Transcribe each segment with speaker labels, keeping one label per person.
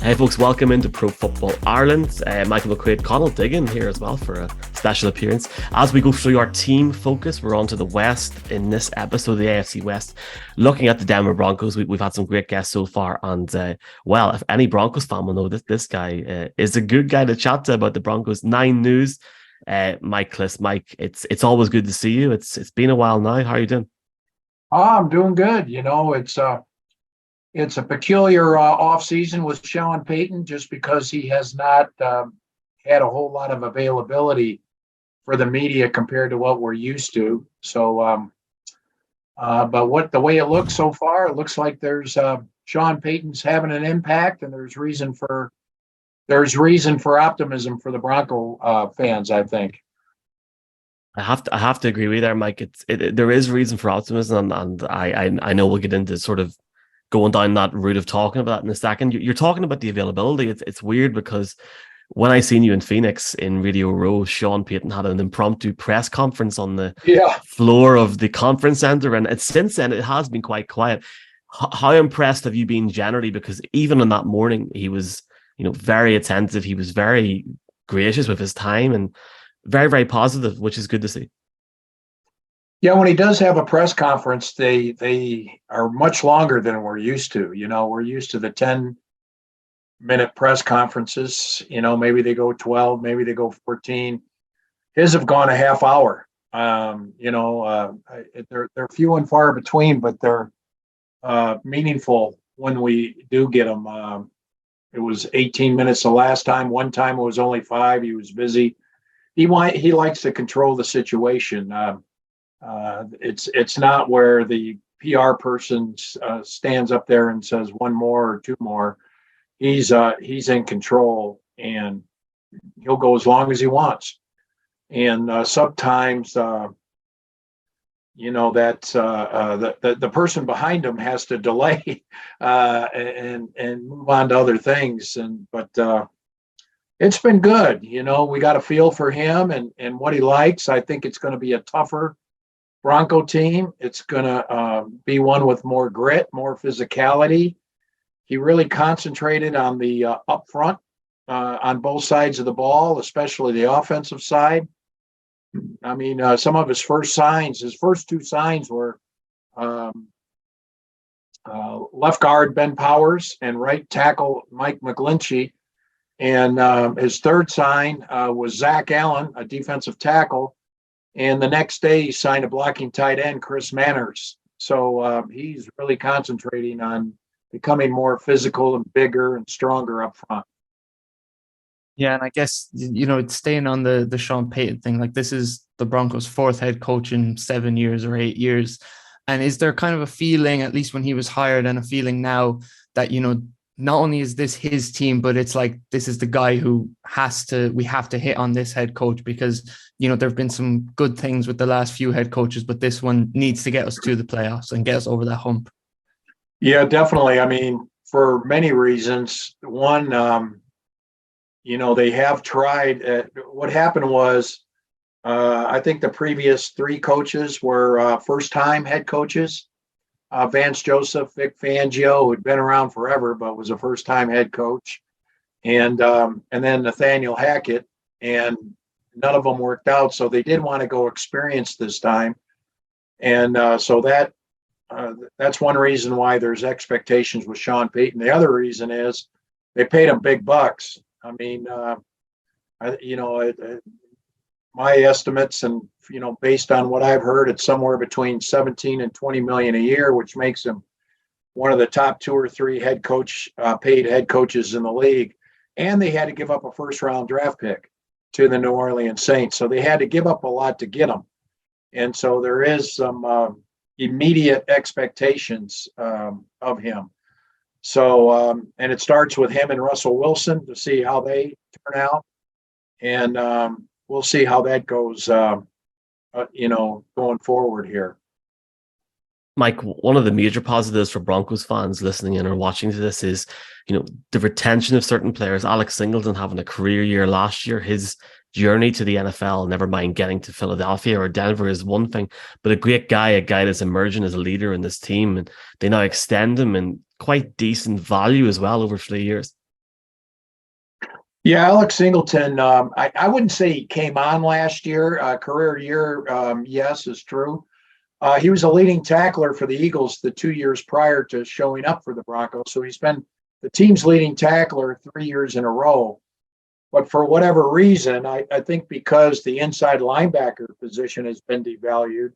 Speaker 1: Hey folks, welcome into Pro Football Ireland. Michael McQuaid, Connell Diggin here as well for a special appearance. As we go through our team focus, we're on to the West in this episode of the AFC West, looking at the Denver Broncos. We've had some great guests so far, and well, if any Broncos fan will know this guy is a good guy to chat to about the Broncos. Nine News, Mike Klis. Mike, it's always good to see you. It's been a while now. How are you doing?
Speaker 2: I'm doing good. It's a peculiar off season with Sean Payton just because he has not had a whole lot of availability for the media compared to what we're used to. But what the way it looks so far, it looks like there's Sean Payton's having an impact, and there's reason for optimism for the Bronco fans, I think.
Speaker 1: I have to agree with you there, Mike. There is reason for optimism, and I know we'll get into sort of going down that route of talking about that in a second. You're talking about the availability. It's weird because when I seen you in Phoenix in Radio Row, Sean Payton had an impromptu press conference on the
Speaker 2: Yeah.
Speaker 1: floor of the conference center, and since then it has been quite quiet. How impressed have you been generally? Because even on that morning, he was, very attentive. He was very gracious with his time and very, very positive, which is good to see.
Speaker 2: Yeah, when he does have a press conference, they are much longer than we're used to. We're used to the 10-minute press conferences. Maybe they go 12, maybe they go 14. His have gone a half hour. They're few and far between, but they're meaningful when we do get them. It was 18 minutes the last time. One time it was only 5. He was busy. He likes to control the situation. It's not where the PR person stands up there and says one more or two more. He's in control, and he'll go as long as he wants. And sometimes that the person behind him has to delay and move on to other things. But it's been good. We got a feel for him and what he likes. I think it's going to be a tougher Bronco team. It's going to be one with more grit, more physicality. He really concentrated on the up front on both sides of the ball, especially the offensive side. I mean, some of his first two signs were left guard Ben Powers and right tackle Mike McGlinchey. And his third sign was Zach Allen, a defensive tackle. And the next day, he signed a blocking tight end, Chris Manners. So he's really concentrating on becoming more physical and bigger and stronger up front.
Speaker 3: Yeah, and I guess it's staying on the Sean Payton thing. Like, this is the Broncos' fourth head coach in 7 years or 8 years. And is there kind of a feeling, at least when he was hired, and a feeling now that not only is this his team, but it's like this is the guy who we have to hit on this head coach because there have been some good things with the last few head coaches, but this one needs to get us to the playoffs and get us over that hump.
Speaker 2: Yeah, definitely. I mean, for many reasons. One, they have tried. What happened was, I think the previous 3 coaches were first-time head coaches. Vance Joseph, Vic Fangio, who had been around forever but was a first-time head coach, and then Nathaniel Hackett, and none of them worked out. So they did want to go experience this time, and so that's one reason why there's expectations with Sean Payton. The other reason is they paid him big bucks. I mean, my estimates, and based on what I've heard, it's somewhere between 17 and 20 million a year, which makes him one of the top 2 or 3 paid head coaches in the league. And they had to give up a first-round draft pick to the New Orleans Saints, so they had to give up a lot to get him. And so there is some immediate expectations of him. So and it starts with him and Russell Wilson to see how they turn out, and we'll see how that goes, going forward here.
Speaker 1: Mike, one of the major positives for Broncos fans listening in or watching this is, the retention of certain players. Alex Singleton having a career year last year, his journey to the NFL, never mind getting to Philadelphia or Denver, is one thing, but a guy that's emerging as a leader in this team, and they now extend him in quite decent value as well over 3 years.
Speaker 2: Yeah, Alex Singleton. I wouldn't say he came on last year. Career year, yes, is true. He was a leading tackler for the Eagles the 2 years prior to showing up for the Broncos. So he's been the team's leading tackler 3 years in a row. But for whatever reason, I think because the inside linebacker position has been devalued,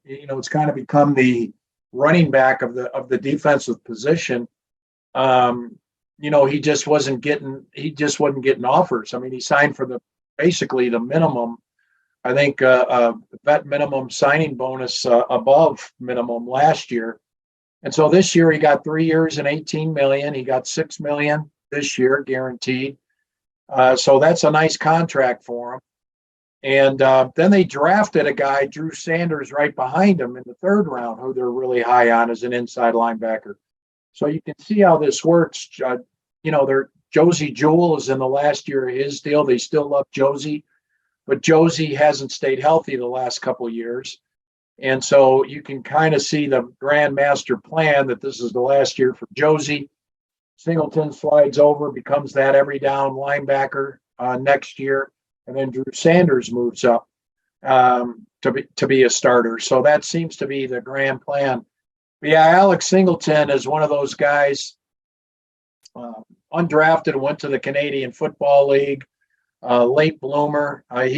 Speaker 2: it's kind of become the running back of the defensive position. Um, he just wasn't getting offers. I mean, he signed for the basically the minimum. I think vet minimum signing bonus above minimum last year, and so this year he got 3 years and 18 million. He got 6 million this year guaranteed. So that's a nice contract for him. And then they drafted a guy, Drew Sanders, right behind him in the third round, who they're really high on as an inside linebacker. So you can see how this works. They're Josie Jewell is in the last year of his deal. They still love Josie, but Josie hasn't stayed healthy the last couple of years. And so you can kind of see the grand master plan that this is the last year for Josie. Singleton slides over, becomes that every down linebacker next year, and then Drew Sanders moves up to be a starter. So that seems to be the grand plan. But yeah, Alex Singleton is one of those guys, undrafted, went to the Canadian Football League, late bloomer. I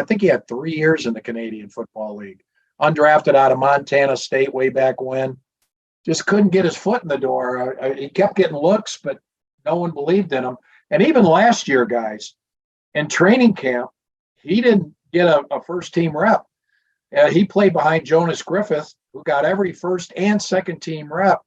Speaker 2: think he had 3 years in the Canadian Football League. Undrafted out of Montana State way back when. Just couldn't get his foot in the door. He kept getting looks, but no one believed in him. And even last year, guys, in training camp, he didn't get a first team rep. He played behind Jonas Griffith, who got every first and second team rep,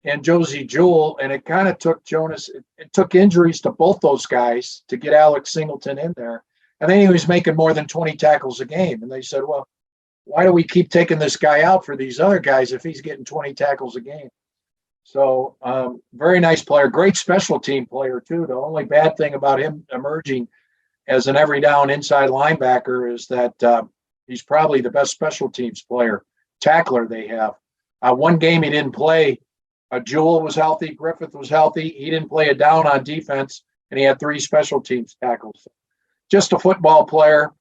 Speaker 2: and Josie Jewell. And it kind of took Jonas, it took injuries to both those guys to get Alex Singleton in there. And then he was making more than 20 tackles a game. And they said, well, why do we keep taking this guy out for these other guys if he's getting 20 tackles a game? So very nice player, great special team player too. The only bad thing about him emerging as an every down inside linebacker is that he's probably the best special teams player, tackler they have. One game he didn't play. Jewell was healthy. Griffith was healthy. He didn't play a down on defense, and he had 3 special teams tackles. Just a football player.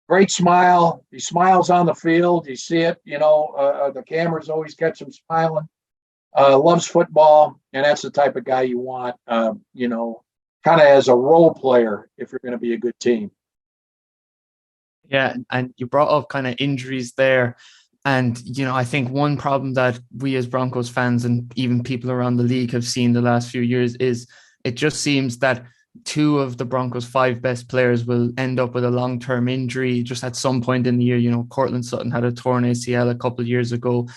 Speaker 2: Great smile. He smiles on the field. You see it. The cameras always catch him smiling. Loves football, and that's the type of guy you want, kind of as a role player if you're going to be a good team.
Speaker 3: Yeah, and you brought up kind of injuries there. And, I think one problem that we as Broncos fans and even people around the league have seen the last few years is it just seems that 2 of the Broncos' 5 best players will end up with a long-term injury just at some point in the year. Courtland Sutton had a torn ACL a couple of years ago.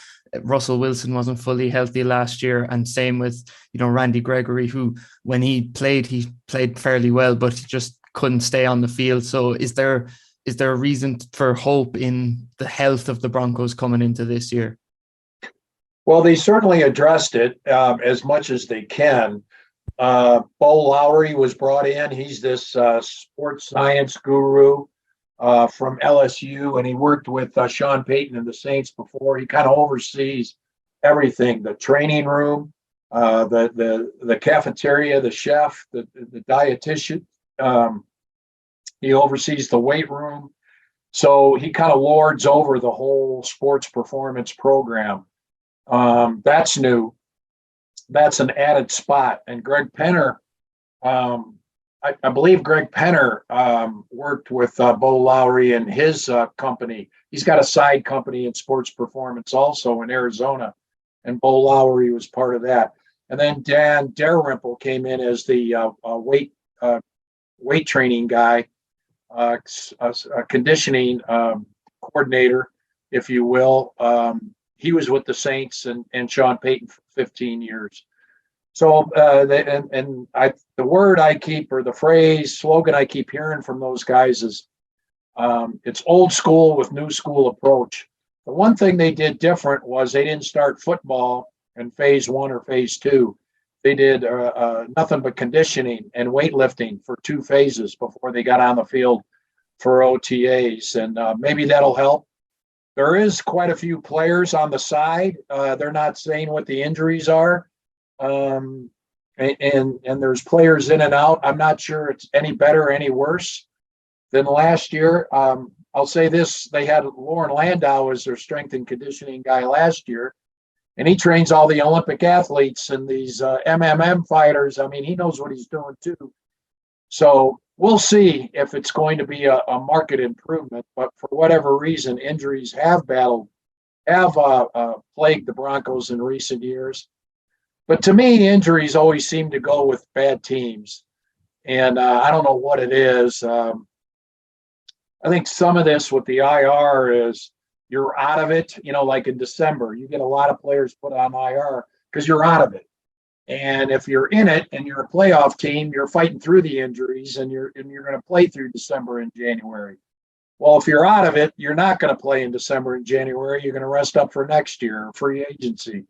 Speaker 3: Russell Wilson wasn't fully healthy last year. And same with, Randy Gregory, who when he played fairly well, but he just couldn't stay on the field. So is there a reason for hope in the health of the Broncos coming into this year?
Speaker 2: Well, they certainly addressed it as much as they can. Bo Lowry was brought in. He's this sports science guru from LSU, and he worked with Sean Payton and the Saints before. He kind of oversees everything: the training room, the cafeteria, the chef, the dietitian. He oversees the weight room. So he kind of lords over the whole sports performance program. That's new. That's an added spot. And Greg Penner, I believe Greg Penner worked with Bo Lowry and his company. He's got a side company in sports performance also in Arizona, and Bo Lowry was part of that. And then Dan Dalrymple came in as the weight training guy, a conditioning coordinator, if you will. He was with the Saints and Sean Payton for 15 years. So the word I keep, or the phrase, slogan I keep hearing from those guys is it's old school with new school approach. The one thing they did different was they didn't start football in phase 1 or phase 2. They did nothing but conditioning and weightlifting for 2 phases before they got on the field for OTAs, and maybe that'll help. There is quite a few players on the side. They're not saying what the injuries are. and there's players in and out. I'm not sure it's any better or any worse than last year. I'll say this: they had Lauren Landau as their strength and conditioning guy last year, and he trains all the Olympic athletes and these MMM fighters. I mean, he knows what he's doing too. So we'll see if it's going to be a market improvement. But for whatever reason, injuries have plagued the Broncos in recent years. But to me, injuries always seem to go with bad teams. And I don't know what it is. I think some of this with the IR is you're out of it. Like in December, you get a lot of players put on IR because you're out of it. And if you're in it and you're a playoff team, you're fighting through the injuries and you're going to play through December and January. Well, if you're out of it, you're not going to play in December and January. You're going to rest up for next year, free agency.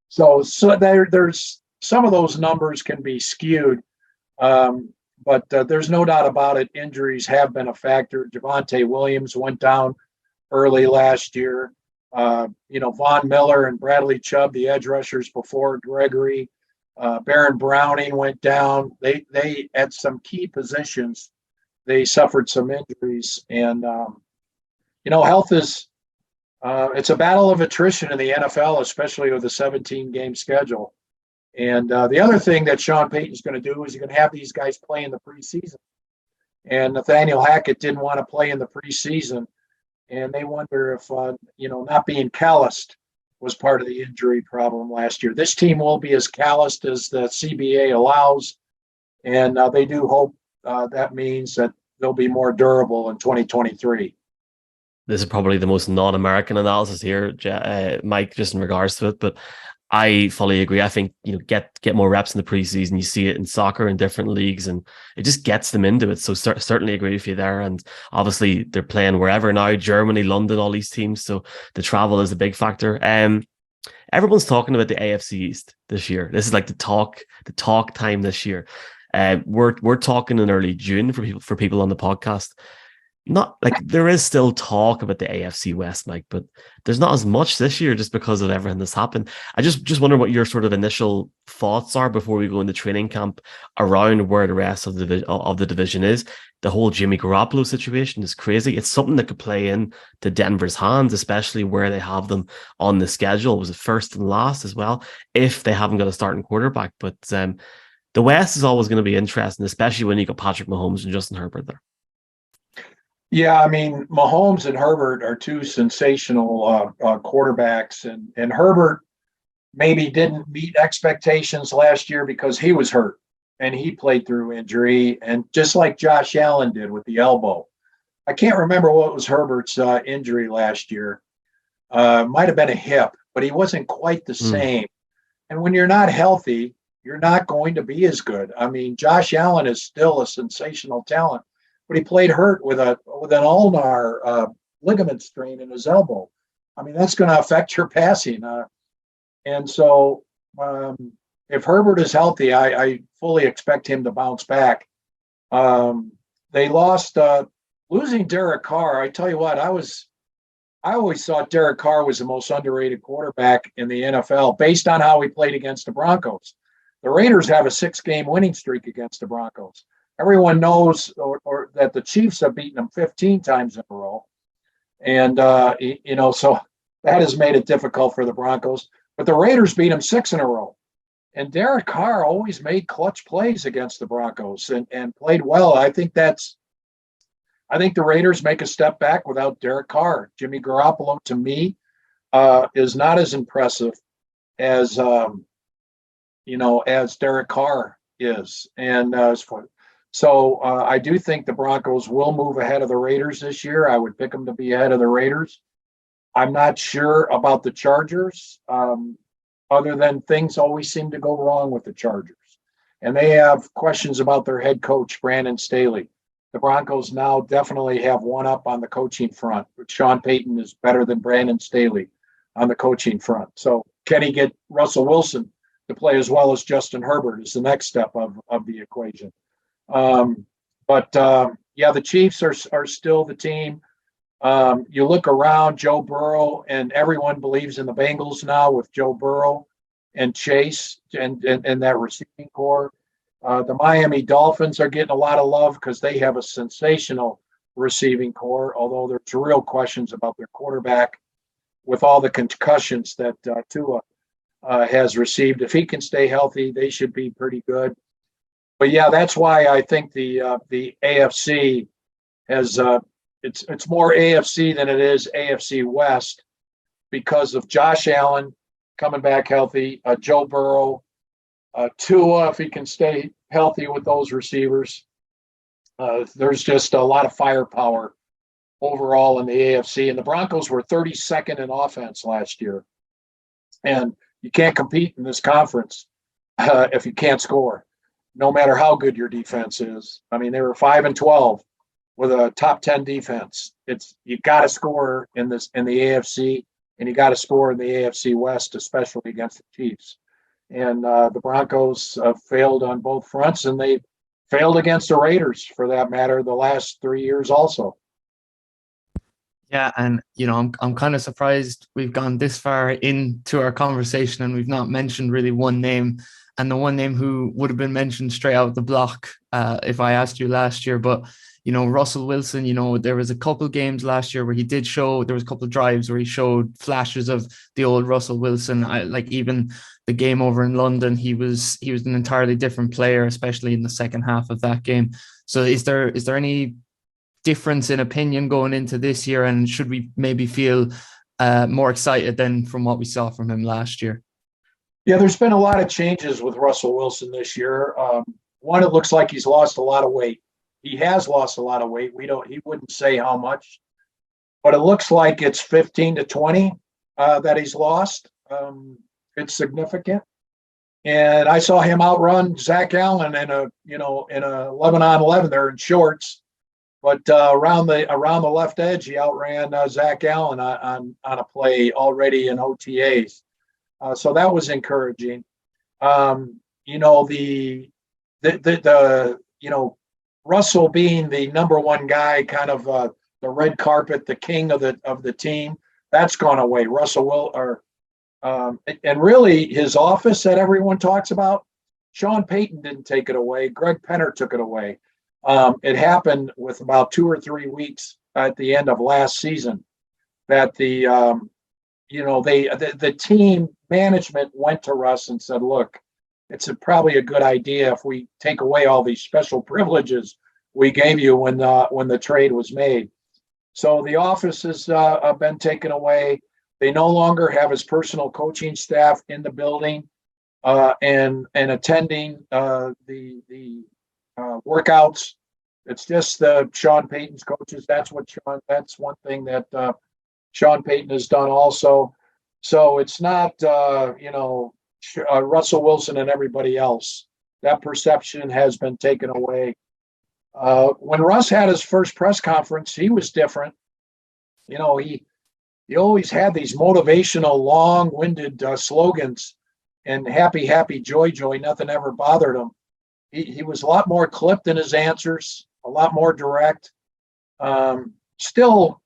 Speaker 2: So there's some of those numbers can be skewed, but there's no doubt about it. Injuries have been a factor. Javonte Williams went down early last year. Von Miller and Bradley Chubb, the edge rushers before Gregory. Baron Browning went down. They at some key positions, they suffered some injuries. And, health is it's a battle of attrition in the NFL, especially with a 17-game schedule. And the other thing that Sean Payton's going to do is he's going to have these guys play in the preseason. And Nathaniel Hackett didn't want to play in the preseason. And they wonder if, not being calloused was part of the injury problem last year. This team will be as calloused as the CBA allows. And they do hope that means that they'll be more durable in 2023.
Speaker 1: This is probably the most non-American analysis here, Mike, just in regards to it. But I fully agree. I think, get more reps in the preseason. You see it in soccer in different leagues, and it just gets them into it. So certainly agree with you there. And obviously they're playing wherever now, Germany, London, all these teams. So the travel is a big factor. Everyone's talking about the AFC East this year. This is like the talk time this year. We're talking in early June for people on the podcast. Not like there is still talk about the AFC West, Mike, but there's not as much this year just because of everything that's happened. I just wonder what your sort of initial thoughts are before we go into training camp around where the rest of the division is. The whole Jimmy Garoppolo situation is crazy. It's something that could play in to Denver's hands, especially where they have them on the schedule. Was it first and last as well, if they haven't got a starting quarterback? But the West is always going to be interesting, especially when you got Patrick Mahomes and Justin Herbert there.
Speaker 2: Yeah, I mean, Mahomes and Herbert are two sensational quarterbacks, and Herbert maybe didn't meet expectations last year because he was hurt and he played through injury, and just like Josh Allen did with the elbow. I can't remember what was Herbert's injury last year. Might have been a hip, but he wasn't quite the same. And when you're not healthy, you're not going to be as good. I mean, Josh Allen is still a sensational talent, but he played hurt with an ulnar ligament strain in his elbow. I mean, that's going to affect your passing. And so if Herbert is healthy, I fully expect him to bounce back. They lost losing Derek Carr. I tell you what, I always thought Derek Carr was the most underrated quarterback in the NFL based on how he played against the Broncos. The Raiders have a 6-game winning streak against the Broncos. Everyone knows or that the Chiefs have beaten them 15 times in a row. And, so that has made it difficult for the Broncos. But the Raiders beat them 6 in a row. And Derek Carr always made clutch plays against the Broncos and played well. I think the Raiders make a step back without Derek Carr. Jimmy Garoppolo, to me, is not as impressive as, as Derek Carr is. And so I do think the Broncos will move ahead of the Raiders this year. I would pick them to be ahead of the Raiders. I'm not sure about the Chargers, other than things always seem to go wrong with the Chargers. And they have questions about their head coach, Brandon Staley. The Broncos now definitely have one up on the coaching front. Sean Payton is better than Brandon Staley on the coaching front. So can he get Russell Wilson to play as well as Justin Herbert is the next step of the equation. The Chiefs are still the team. You look around, Joe Burrow, and everyone believes in the Bengals now with Joe Burrow. and Chase and that receiving core. The Miami Dolphins are getting a lot of love because they have a sensational receiving core, although there's real questions about their quarterback with all the concussions that Tua has received. If he can stay healthy, they should be pretty good. But yeah, that's why I think the AFC has it's more AFC than it is AFC West because of Josh Allen coming back healthy, Joe Burrow, Tua if he can stay healthy with those receivers. There's just a lot of firepower overall in the AFC, and the Broncos were 32nd in offense last year, and you can't compete in this conference if you can't score, no matter how good your defense is. I mean, they were 5-12 with a top 10 defense. You got to score in the AFC, and you got to score in the AFC West, especially against the Chiefs. And the Broncos failed on both fronts, and they failed against the Raiders, for that matter, the last 3 years also.
Speaker 3: Yeah, and I'm kind of surprised we've gone this far into our conversation and we've not mentioned really one name, and the one name who would have been mentioned straight out of the block if I asked you last year. But Russell Wilson, there was a couple games last year where he did show, there was a couple of drives where he showed flashes of the old Russell Wilson. Like even the game over in London, he was an entirely different player, especially in the second half of that game. So is there any difference in opinion going into this year, and should we maybe feel more excited than from what we saw from him last year?
Speaker 2: Yeah, there's been a lot of changes with Russell Wilson this year. One, it looks like he's lost a lot of weight. He has lost a lot of weight. He wouldn't say how much, but it looks like it's 15 to 20 that he's lost. It's significant. And I saw him outrun Zach Allen in a 11-on-11 there in shorts. But around the left edge, he outran Zach Allen on a play already in OTAs. So that was encouraging. Russell being the number one guy, kind of the red carpet, the king of the team, that's gone away. And really his office that everyone talks about, Sean Payton didn't take it away. Greg Penner took it away. It happened with about 2 or 3 weeks at the end of last season that the team management went to Russ and said, look, it's probably a good idea if we take away all these special privileges we gave you when the trade was made. So the office has been taken away. They no longer have his personal coaching staff in the building and attending the workouts. It's just Sean Payton's coaches. That's one thing that Sean Payton has done also. So it's not Russell Wilson and everybody else. That perception has been taken away. When Russ had his first press conference, he was different. He always had these motivational, long-winded slogans and happy, joy, nothing ever bothered him. He was a lot more clipped in his answers, a lot more direct, still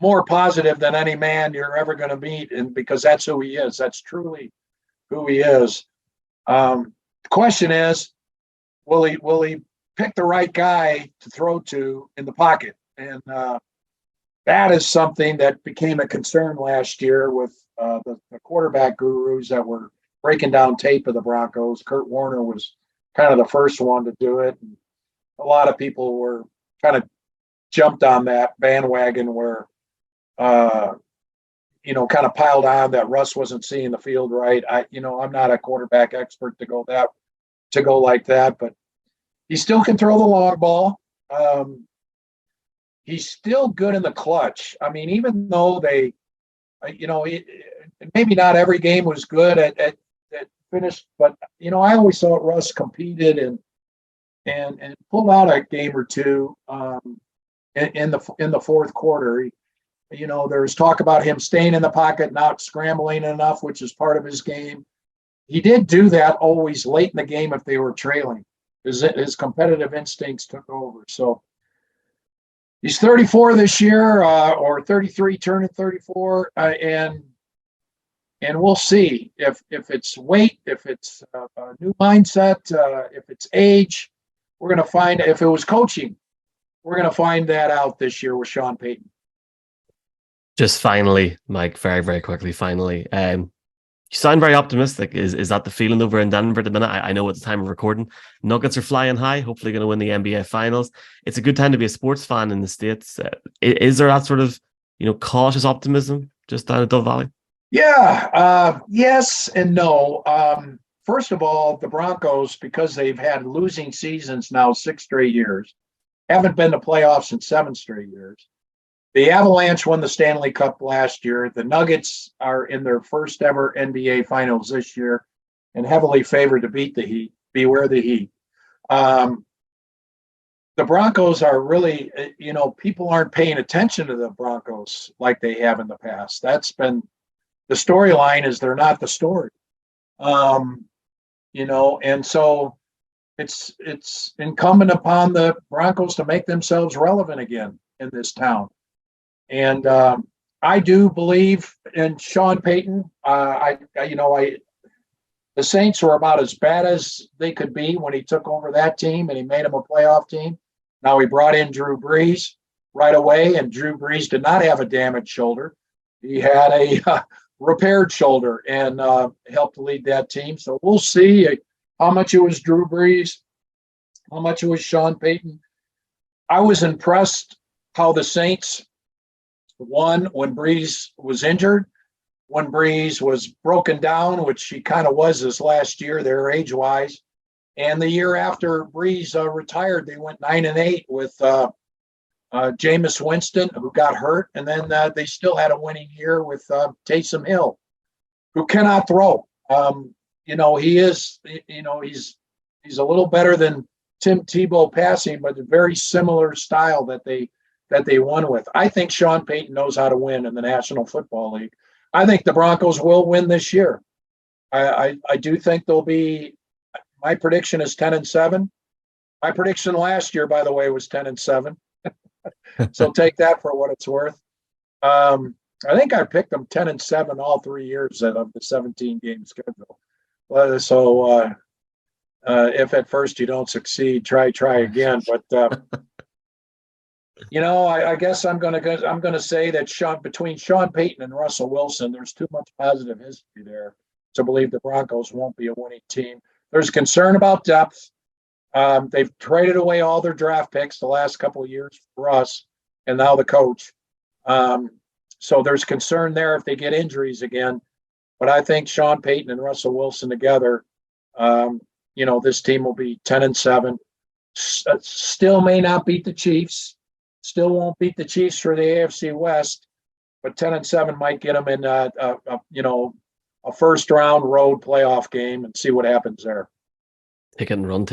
Speaker 2: more positive than any man you're ever going to meet, and because that's who he is. That's truly who he is. The question is, will he pick the right guy to throw to in the pocket? And that is something that became a concern last year with the quarterback gurus that were breaking down tape of the Broncos. Kurt Warner was kind of the first one to do it. And a lot of people were kind of jumped on that bandwagon where, kind of piled on that Russ wasn't seeing the field right. I'm not a quarterback expert to go like that, but he still can throw the long ball. He's still good in the clutch. I mean, even though they, maybe not every game was good at finish, but I always thought Russ competed and pulled out a game or two in the fourth quarter. There's talk about him staying in the pocket, not scrambling enough, which is part of his game. He did do that always late in the game if they were trailing. His competitive instincts took over. So he's 34 this year, or 33, turning 34, and And we'll see if it's weight, if it's a new mindset, if it's age. We're going to find, if it was coaching, we're going to find that out this year with Sean Payton.
Speaker 1: Just finally, Mike, very, very quickly, finally. You sound very optimistic. Is that the feeling over in Denver at the minute? I know at the time of recording, Nuggets are flying high, hopefully going to win the NBA Finals. It's a good time to be a sports fan in the States. Is there that sort of, cautious optimism just down at Dove Valley?
Speaker 2: Yeah, yes and no. First of all, the Broncos, because they've had losing seasons now 6 straight years, haven't been to playoffs in 7 straight years. The Avalanche won the Stanley Cup last year. The Nuggets are in their first ever NBA Finals this year and heavily favored to beat the Heat. Beware the Heat. The Broncos are really, people aren't paying attention to the Broncos like they have in the past. That's been the storyline, is they're not the story. And so it's incumbent upon the Broncos to make themselves relevant again in this town. And I do believe in Sean Payton. The Saints were about as bad as they could be when he took over that team, and he made them a playoff team. Now he brought in Drew Brees right away, and Drew Brees did not have a damaged shoulder. He had a repaired shoulder and helped lead that team. So we'll see how much it was Drew Brees, how much it was Sean Payton. I was impressed how the Saints won when Brees was injured, when Brees was broken down, which he kind of was this last year there age-wise. And the year after Brees retired, they went 9-8 with Jameis Winston, who got hurt, and then they still had a winning year with Taysom Hill, who cannot throw. He is, he's a little better than Tim Tebow passing, but a very similar style that they won with. I think Sean Payton knows how to win in the National Football League. I think the Broncos will win this year. I do think they'll be. My prediction is 10-7. My prediction last year, by the way, was 10-7. So take that for what it's worth. I think I picked them 10-7 all 3 years of the 17-game schedule. So if at first you don't succeed, try again. But I guess I'm going to say that between Sean Payton and Russell Wilson, there's too much positive history there to believe the Broncos won't be a winning team. There's concern about depth. They've traded away all their draft picks the last couple of years for us, and now the coach. So there's concern there if they get injuries again. But I think Sean Payton and Russell Wilson together, this team will be 10-7. Still may not beat the Chiefs. Still won't beat the Chiefs for the AFC West. But 10-7 might get them in a first-round road playoff game and see what happens there.
Speaker 1: Take it and run.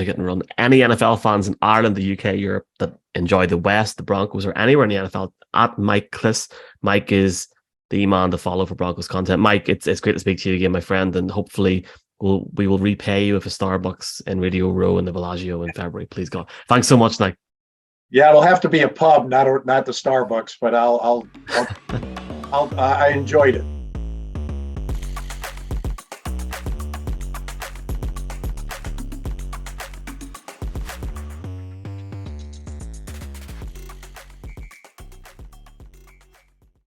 Speaker 1: Any NFL fans in Ireland, the UK, Europe that enjoy the West, the Broncos, or anywhere in the NFL, at Mike Klis. Mike is the man to follow for Broncos content. Mike, it's great to speak to you again, my friend, and hopefully we will repay you with a Starbucks in Radio Row in the Bellagio in February. Please God. Thanks so much, Mike.
Speaker 2: Yeah, it'll have to be a pub, not the Starbucks, but I enjoyed it.